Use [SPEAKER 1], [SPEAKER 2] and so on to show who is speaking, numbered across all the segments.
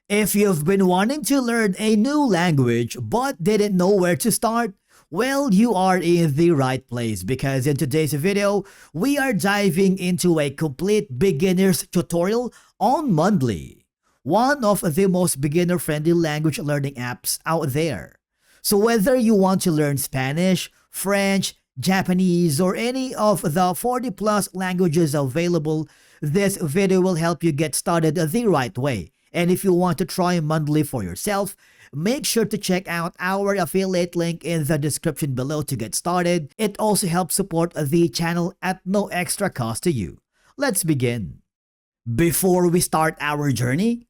[SPEAKER 1] If you've been wanting to learn a new language but didn't know where to start, well, you are in the right place because in today's video, we are diving into a complete beginner's tutorial on Mondly, one of the most beginner-friendly language learning apps out there. So whether you want to learn Spanish, French, Japanese, or any of the 40 plus languages available, this video will help you get started the right way. And if you want to try Mondly for yourself, make sure to check out our affiliate link in the description below to get started. It also helps support the channel at no extra cost to you. Let's begin. Before we start our journey,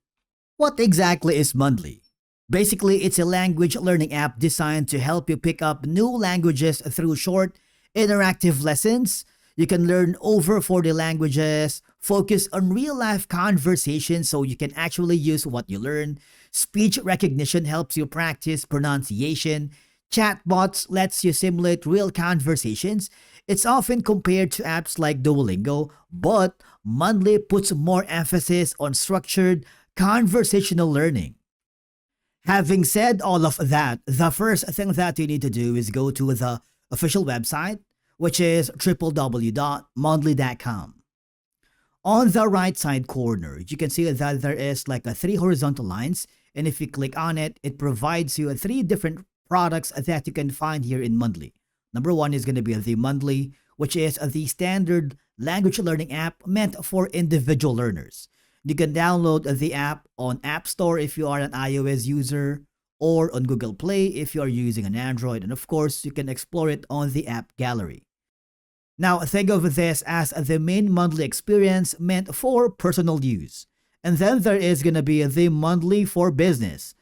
[SPEAKER 1] what exactly is Mondly? Basically, it's a language learning app designed to help you pick up new languages through short, interactive lessons. You can learn over 40 languages, focus on real-life conversations so you can actually use what you learn. Speech recognition helps you practice pronunciation. Chatbots lets you simulate real conversations. It's often compared to apps like Duolingo, but Mondly puts more emphasis on structured, conversational learning. Having said all of that, the first thing that you need to do is go to the official website, which is www.mondly.com. On the right side corner, you can see that there is like a 3 horizontal lines, and if you click on it, it provides you 3 different products that you can find here in Mondly. Number 1 is going to be the Mondly, which is the standard language learning app meant for individual learners. You can download the app on App Store if you are an iOS user, or on Google Play if you are using an Android, and of course, you can explore it on the app gallery. Now, think of this as the main Mondly experience meant for personal use. And then there is going to be the Mondly for business.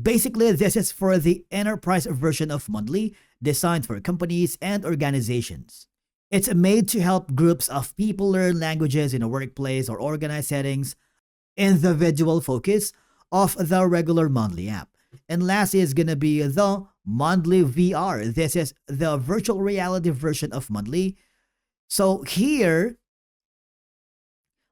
[SPEAKER 1] Basically, this is for the enterprise version of Mondly, designed for companies and organizations. It's made to help groups of people learn languages in a workplace or organized settings, individual focus of the regular Mondly app. And last is going to be the Mondly VR. This is the virtual reality version of Mondly. So here,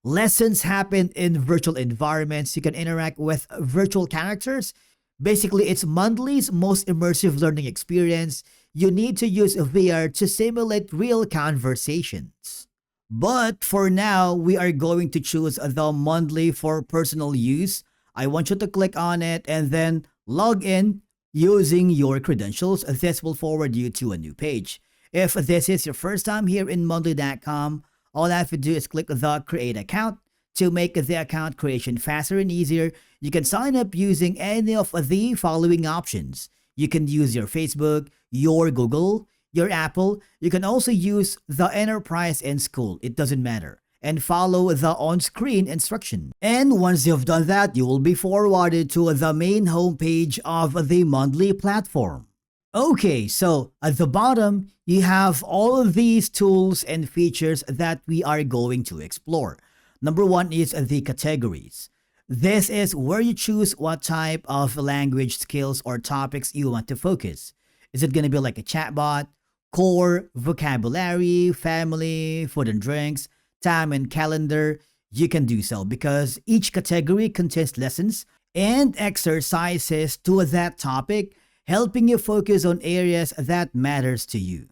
[SPEAKER 1] lessons happen in virtual environments. You can interact with virtual characters. Basically, it's Mondly's most immersive learning experience. You need to use VR to simulate real conversations. But for now, we are going to choose the Mondly for personal use. I want you to click on it and then log in using your credentials. This will forward you to a new page. If this is your first time here in Mondly.com, all I have to do is click the Create Account. To make the account creation faster and easier, you can sign up using any of the following options. You can use your Facebook, your Google, your Apple. You can also use the Enterprise and School. It doesn't matter. And follow the on-screen instruction. And once you've done that, you will be forwarded to the main homepage of the Mondly platform. Okay, so at the bottom, you have all of these tools and features that we are going to explore. Number 1 is the categories. This is where you choose what type of language skills or topics you want to focus. Is it going to be like a chatbot, core, vocabulary, family, food and drinks, time and calendar? You can do so because each category contains lessons and exercises to that topic, helping you focus on areas that matters to you.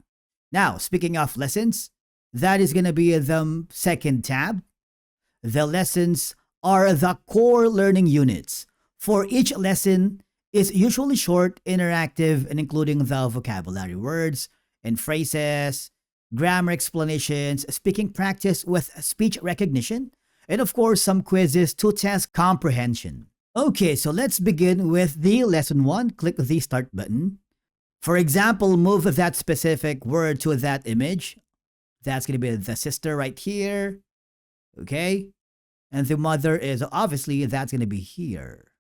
[SPEAKER 1] Now, speaking of lessons, that is going to be the second tab. The lessons are the core learning units. For each lesson is usually short, interactive, and including the vocabulary words and phrases, grammar explanations, speaking practice with speech recognition, and of course some quizzes to test comprehension. Okay, so let's begin with the lesson 1. Click the start button. For example, move that specific word to that image. That's going to be the sister right here. Okay. And the mother is obviously that's going to be here.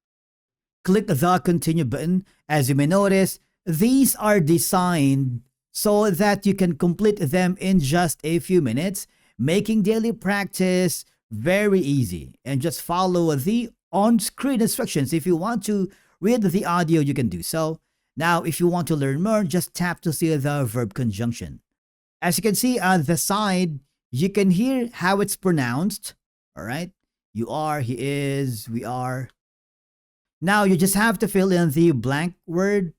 [SPEAKER 1] Click the continue button. As you may notice, these are designed so that you can complete them in just a few minutes, making daily practice very easy. And just follow the on-screen instructions. If you want to read the audio, you can do so. Now, if you want to learn more, just tap to see the verb conjunction. As you can see on the side, you can hear how it's pronounced. All right. You are, he is, we are. Now you just have to fill in the blank word,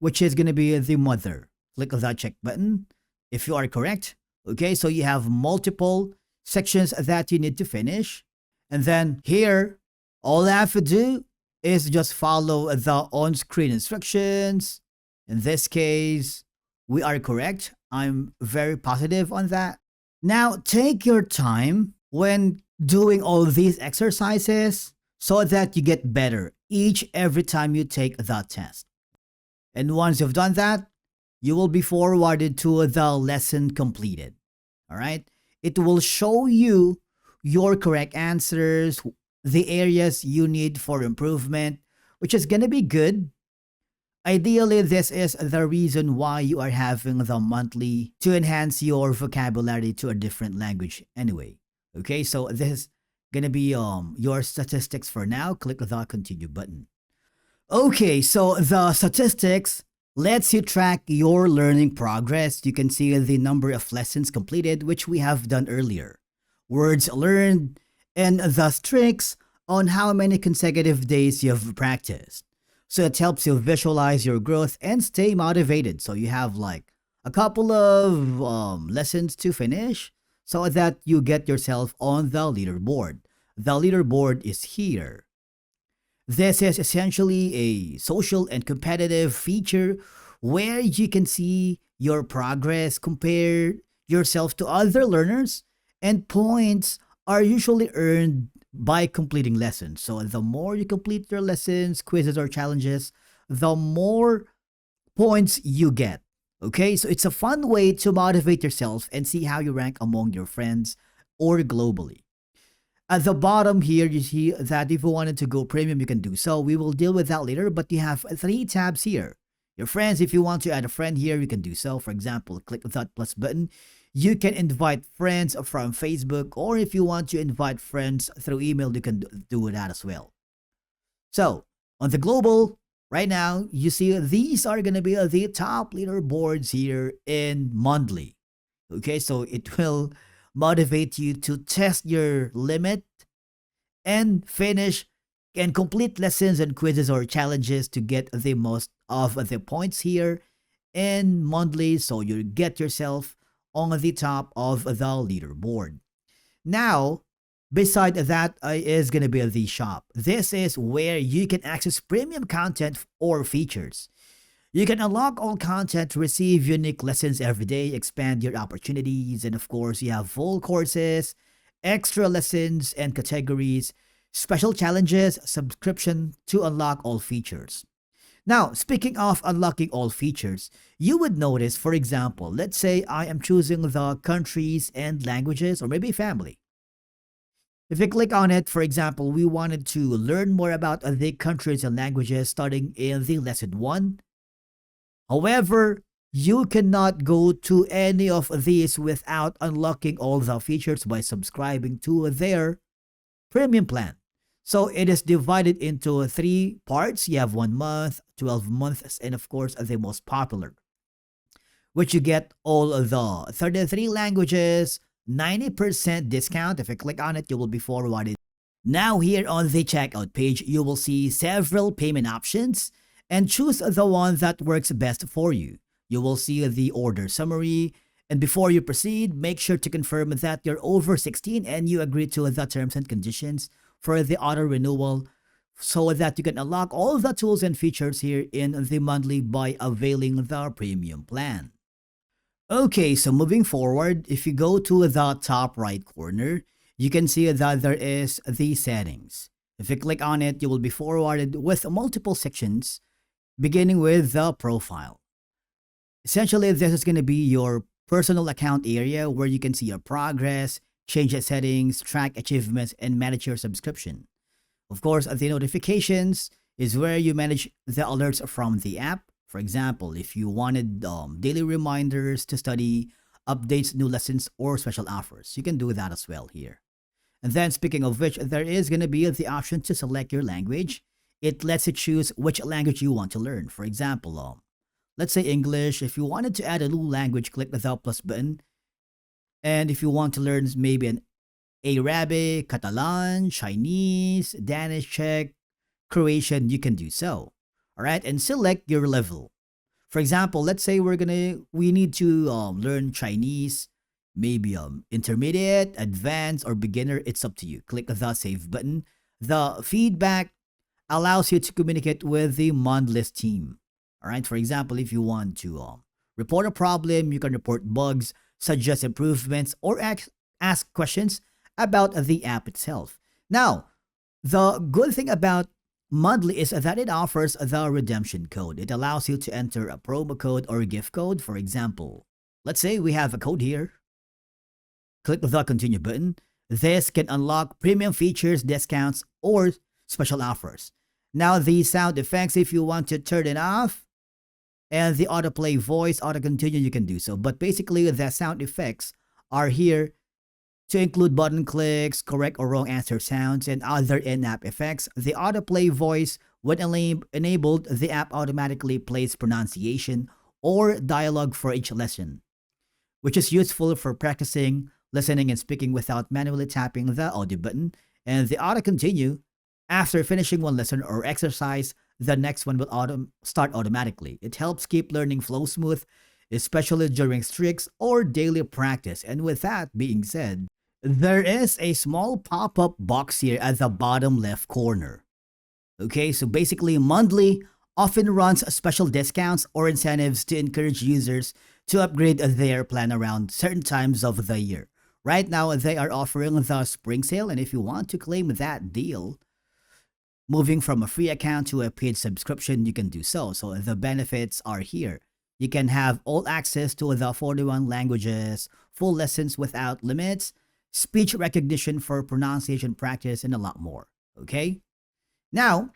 [SPEAKER 1] which is going to be the mother. Click on that check button if you are correct. Okay, so you have multiple sections that you need to finish. And then here, all I have to do is just follow the on-screen instructions. In this case, we are correct. I'm very positive on that. Now, take your time when doing all these exercises so that you get better every time you take the test. And once you've done that, you will be forwarded to the lesson completed. All right? It will show you your correct answers, the areas you need for improvement, which is going to be good. Ideally, this is the reason why you are having the monthly to enhance your vocabulary to a different language anyway. Okay, so this is gonna be your statistics for now. Click the continue button. Okay, so the statistics lets you track your learning progress. You can see the number of lessons completed, which we have done earlier, words learned, and the streaks on how many consecutive days you've practiced. So it helps you visualize your growth and stay motivated. So you have like a couple of lessons to finish so that you get yourself on the leaderboard. The leaderboard is here. This is essentially a social and competitive feature where you can see your progress, compare yourself to other learners, and points are usually earned by completing lessons. So the more you complete your lessons, quizzes, or challenges, the more points you get. Okay, so it's a fun way to motivate yourself and see how you rank among your friends or globally. At the bottom here, you see that if you wanted to go premium, you can do so. We will deal with that later, but you have 3 tabs here. Your friends, if you want to add a friend here, you can do so. For example, click that plus button. You can invite friends from Facebook, or if you want to invite friends through email, you can do that as well. So, on the global, right now, you see these are going to be the top leaderboards here in Mondly. Okay, so it will motivate you to test your limit and finish and complete lessons and quizzes or challenges to get the most of the points here in Mondly, so you get yourself on the top of the leaderboard. Now, beside that is going to be the shop. This is where you can access premium content or features. You can unlock all content, receive unique lessons every day, expand your opportunities, and of course, you have full courses, extra lessons and categories, special challenges, subscription to unlock all features. Now, speaking of unlocking all features, you would notice, for example, let's say I am choosing the countries and languages, or maybe family. If you click on it, for example, we wanted to learn more about the countries and languages starting in the lesson 1. However, you cannot go to any of these without unlocking all the features by subscribing to their premium plan. So it is divided into 3 parts. You have 1 month, 12 months, and of course the most popular, which you get all of the 33 languages, 90% discount. If you click on it, you will be forwarded. Now here on the checkout page, you will see several payment options and choose the one that works best for you. You will see the order summary, and before you proceed, make sure to confirm that you're over 16 and you agree to the terms and conditions for the auto renewal so that you can unlock all the tools and features here in the monthly by availing the premium plan. Okay, so moving forward, if you go to the top right corner, you can see that there is the settings. If you click on it, you will be forwarded with multiple sections, beginning with the profile. Essentially, this is going to be your personal account area where you can see your progress, change the settings, track achievements, and manage your subscription. Of course, the notifications is where you manage the alerts from the app. For example, if you wanted daily reminders to study, updates, new lessons, or special offers, you can do that as well here. And then speaking of which, there is going to be the option to select your language. It lets you choose which language you want to learn. For example, let's say English. If you wanted to add a new language, click the plus button. And if you want to learn maybe an Arabic, Catalan, Chinese, Danish, Czech, creation, you can do so. All right, and select your level. For example, let's say we need to learn Chinese, maybe intermediate, advanced, or beginner. It's up to you. Click the save button. The feedback allows you to communicate with the Mondly team. All right. For example, if you want to report a problem, you can report bugs, suggest improvements, or ask questions about the app itself. Now, the good thing about Mondly is that it offers the redemption code. It allows you to enter a promo code or a gift code. For example, let's say we have a code here. Click the continue button. This can unlock premium features, discounts, or special offers. Now, the sound effects, if you want to turn it off, and the autoplay voice, auto continue, you can do so. But basically, the sound effects are here to include button clicks, correct or wrong answer sounds, and other in-app effects. The autoplay voice, when enabled, the app automatically plays pronunciation or dialogue for each lesson, which is useful for practicing, listening, and speaking without manually tapping the audio button. And the auto continue, after finishing one lesson or exercise, the next one will start automatically. It helps keep learning flow smooth, especially during strict or daily practice. And with that being said, there is a small pop-up box here at the bottom left corner. Okay, so basically Mondly often runs special discounts or incentives to encourage users to upgrade their plan around certain times of the year. Right now, they are offering the spring sale, and if you want to claim that deal, moving from a free account to a paid subscription, you can do so. So the benefits are here. You can have all access to the 41 languages, full lessons without limits, speech recognition for pronunciation practice, and a lot more. Okay? Now,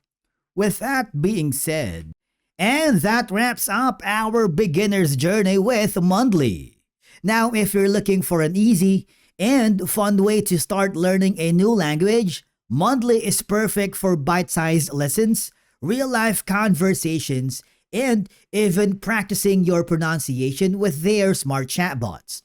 [SPEAKER 1] with that being said, and that wraps up our beginner's journey with Mondly. Now, if you're looking for an easy and fun way to start learning a new language, Mondly is perfect for bite-sized lessons, real-life conversations, and even practicing your pronunciation with their smart chatbots.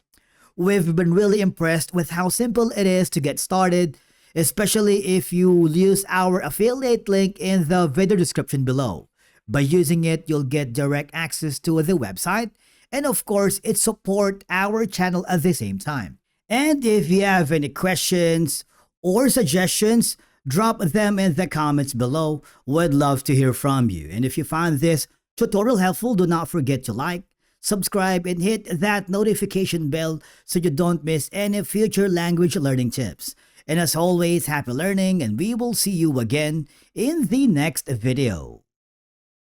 [SPEAKER 1] We've been really impressed with how simple it is to get started, especially if you use our affiliate link in the video description below. By using it, you'll get direct access to the website, and of course, it supports our channel at the same time. And if you have any questions or suggestions, drop them in the comments below. We'd love to hear from you. And if you found this tutorial helpful, do not forget to like, subscribe, and hit that notification bell so you don't miss any future language learning tips. And as always, happy learning, and we will see you again in the next video.